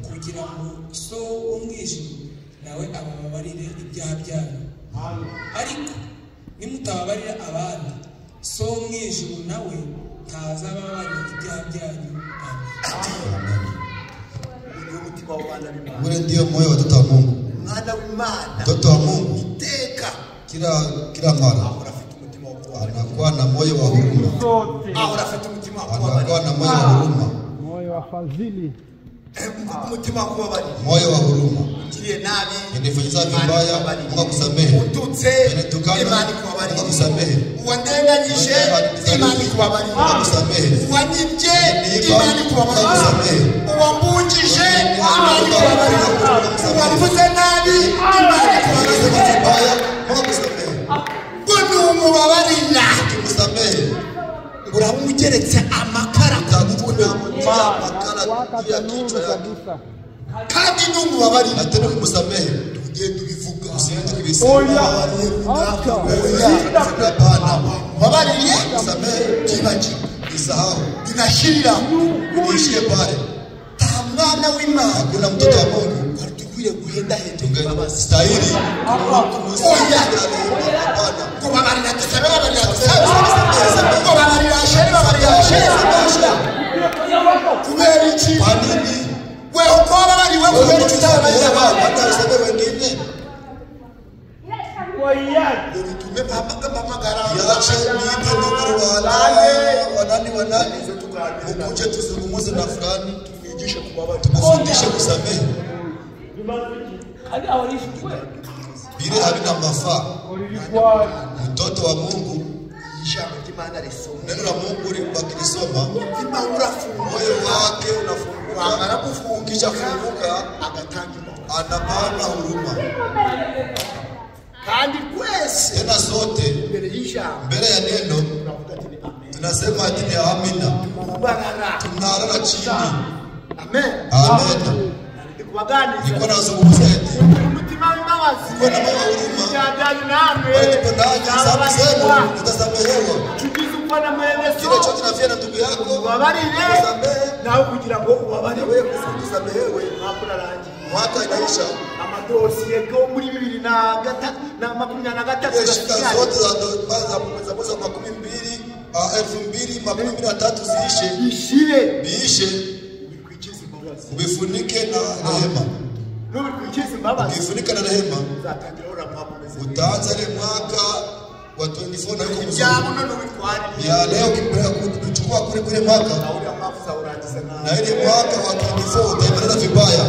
kugira ngo so umwijuru nawe abababarire ibyaha byanyu, ariko nimutababarira abandi so umwijuru nawe ntazababarira ibyaha byanyu. umutima w'abana b'Imana Ule ndio moyo wa watoto wa Mungu. mwana w'Imana Mtoto wa Mungu iteka kila mara ahora afite umutima wo kubabarira, anakuwa na moyo wa huruma, ahora afite umutima wo anakuwa kubabarira, na moyo wa huruma, moyo wa fadhili, umutima wo kubabarira. moyo wa huruma. Ugiriye nabi Nilifanyiza vibaya, Mungu akusamehe. ututse Nitukana, Imana Mungu ikubabarire, akusamehe. uwandenganyije Imana ikubabarire, Mungu akusamehe. uwanyibye Niba, Imana Mungu ikubabarire, akusamehe. uwambungije Imana ikubabarire, uwamvuze nabi Imana ikubabarire, Vibaya, Mungu akusamehe. ngo umubabarira Kusamehe. uraba umugeretse amakara Utakuna makala juu ya wakata nuru kichwa yake. kabisa. kandi n'umubabarira Na tena kusamehe. ugenda ubivuga Usiende kubisema. Hapana. wabaririye Kusamehe. kibagirwa Isahau. binashirira Uishie pale. nta mwana w'Imana Hakuna mtoto wa Mungu wari dukwiriye guhendahenda imbabazi. stahili ngo babarira dusabe babarira dusabe ngo babarira shere babarira shere kubera iki kwa nini we uko babariwe kubera iki utababarira abandi hata useme wengine ngo bitume mpamagara yache niite ndugu wanani ukuje tuzungumuze na fulani twigishe kubabarira tukufundishe kusamehe bile havina mafaa. Mtoto wa Mungu ijambo ry'Imana risoma neno la Mungu libakilisoma umutima urafunguka moyo wake unafunguka, wamara gufunguka kisha funguka agatangira anapana huruma. kandi twese Tena sote imbere y'ijambo mbele ya neno turavuga ati ni amen tunasema ati ni amina, barara tunalala chini. amen Amen. ndikubaganiza Niko nazungumza eti umutima w'imbabazi kuwa na moyo wa huruma, cyajyanye namwe waliponaji dhambi zenu utasamehewa. tugize upfana mwene so Kile chote kinafia na ndugu yako ubabarire usamehe, nawe kugira ngo ubabarire wewe usamehewe. ntabwo urarangiye mwaka inaisha. Amadosiye go muri 2023 Shida zote za mwezi wa 2023 ziishe. Biishe. Ubifunike na rehema. Ubifunike na rehema. Utaanza ile mwaka wa 24 na yuko mzuri. Ya leo kipeleka kuchukua kule mwaka. Na ile mwaka wa 24 utaimaliza vibaya.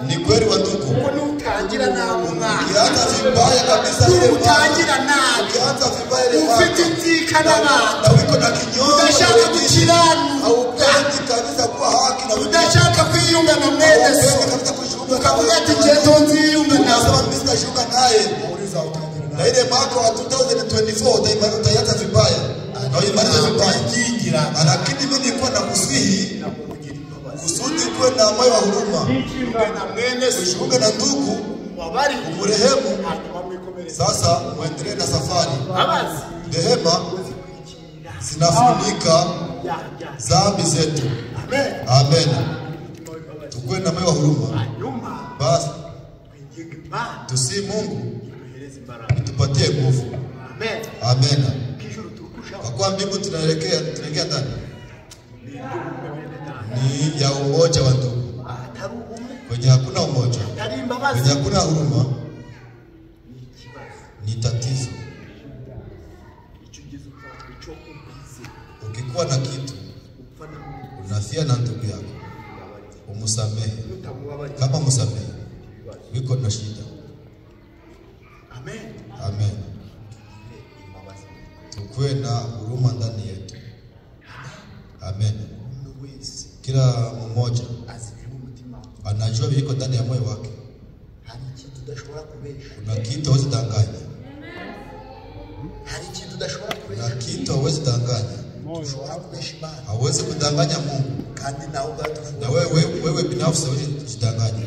Ni kweli wa ndugu. Ukianza vibaya kabisa ile ukianza vibaya ile na wiko na kinyongo unashaka kuchirani au upendi kabisa kuwa haki na unashaka kuiunga na mnene kabisa kushuka kabla tijeto nziunga na sababu mimi sitashuka naye na ile mwaka wa 2024 utaanza vibaya na uimalize vibaya jingira lakini mimi nilikuwa na kusihi kusudi kuwe na moyo wa huruma na mnene ushuke na ndugu wabari umrehemu. Sasa muendelee na safari. Rehema zinafunika dhambi zetu. Amen. Tukue na moyo wa huruma. Basi tusi Mungu tupatie nguvu. Amen. Kwa kuwa mbingu tunaelekea ndani ni ya umoja wa ndugu. Kwenye hakuna umoja, kwenye hakuna huruma ni tatizo. Ukikuwa na kitu unafia na ndugu yako umusamehe. Kama musamehe wiko na shida. Amen. Tukue na huruma ndani yetu. Amen. Kila mmoja anajua viko ndani ya moyo wake. Kuna kitu hawezi danganya. Kuna kitu hawezi danganya. Hawezi kudanganya Mungu. Na wewe binafsi hawezi kujidanganya.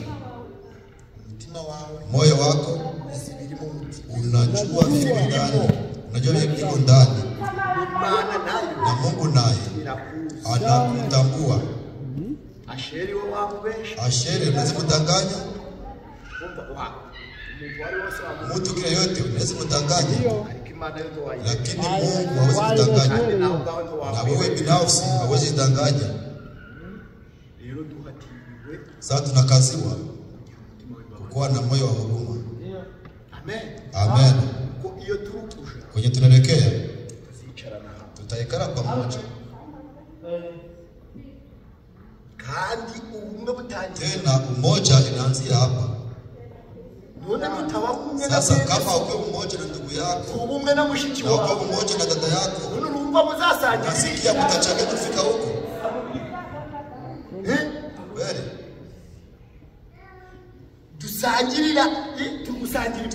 Moyo wako unajua viko ndani. Unajua viko ndani. Na Mungu naye anakutambua. Asheri unaweza kudanganya. Mtu kile yote unaweza kudanganya. Lakini Mungu hawezi kudanganya. Na wewe binafsi hawezi kudanganya. Sasa tunakaziwa kuwa na moyo wa huruma. Amen. Kwenye tunaelekea tutaikara pamoja. Tena umoja inaanzia hapa. Sasa kama uko umoja na ndugu yako, uko umoja na dada yako, nasikia mtachanga kufika huko. Kweli?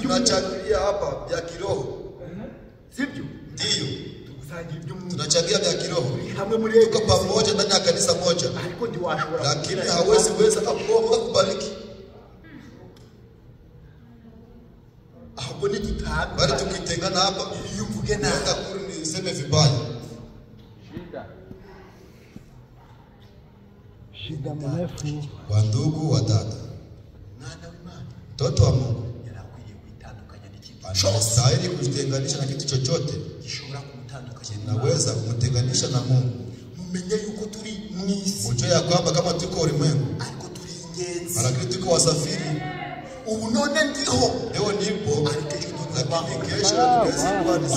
Tunachangia hapa vya kiroho. Sivyo? Ndio. Tunachangia vya kiroho. Tuko pamoja ndani ya kanisa moja. Lakini hawezi weza kuomba kubariki. Bali tukitengana hapa, nenda kuri niseme vibaya. Shida mrefu. Wa ndugu wa dada. Mtoto wa Mungu anastahili kujitenganisha na kitu chochote kinaweza kumtenganisha na Mungu. Mujue ya kwamba kama tuko ulimwengu lakini tuko wasafiri. Leo nipo lakini kesho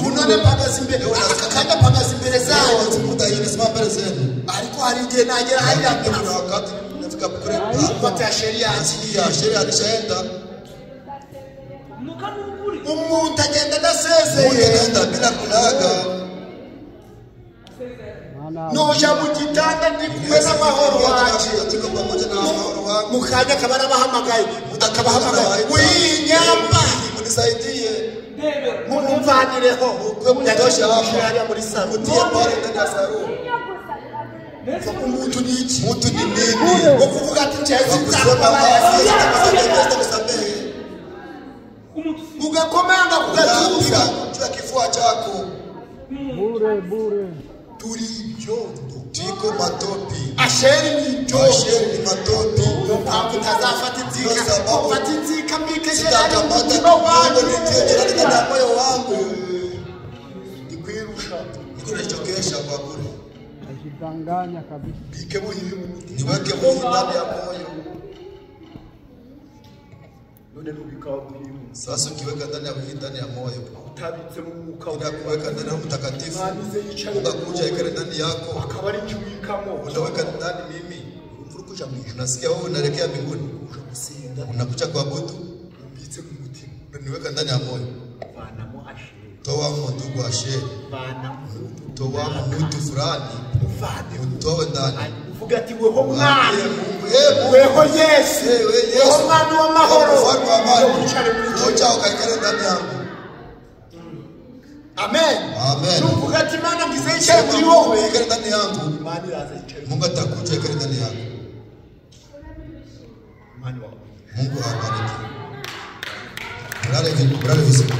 unone pagazi mbele akakanda pagazi mbele zao muda hii nasema mbele zenu alikuwa harije najera haida kuna wakati nafika kule kupata sheria alishaenda. Umuntu agenda dasezeye utaenda bila kulaga noja mu gitanda ndi kumwe n'amahoro waje tuko pamoja na amahoro wangu mukanya kabara bahamagaye akabahamagaye winyamba munisaidie mumvanireho ukwe yadosha washari muri saro utie pale ndani ya saro. Umuntu ni iki? Umuntu ni nini? Ngo kuvuga ati Yesu atakusamehe. Ugakomanga kugatumira juu ya kifua chako. Bure. turi byondo tiko matopi. Asheri ni jo. Asheri ni matopi. Ntabwo utazafata inzika. Ufata inzika mbike sitakamata kidogo nitieje ndani ya moyo wangu. Ndikwirusha. Niko nachokesha kwa bure. Najidanganya kabisa. Bike muhimu mutima. Niweke Mungu ndani ya moyo. None nubikao muhimu. Sasa ukiweka ndani ya moyo. Utabitse mu mwuka Ila kuweka ndani ya Mtakatifu. Unakuja ikale ndani yako. Akaba ari cyubikamo. Unaweka ndani mimi. Mfurukuja mwisho. Unasikia wewe unaelekea mbinguni. Unakusinda. Unakuja kuabudu. Umbitse mu mutima. Niweka ndani ya moyo. Vanamo asheri. Toa ndugu Asheri. Vanamo. Toa mtu fulani. Utoe ndani. Uvuga ati weho mwana. Wewe Weho Yesu. Weho mwana wa mahoro. Mfalme wa amani. Ngoja ukaikale ndani yangu. Amen. Amen. Uvuga ati Mana ngize icyaye muri wowe. Ikale ndani yangu. Imana iraza icyaye. Mungu atakuja ikale ndani yako. Imana wa. Mungu awabariki. Mlale vizuri.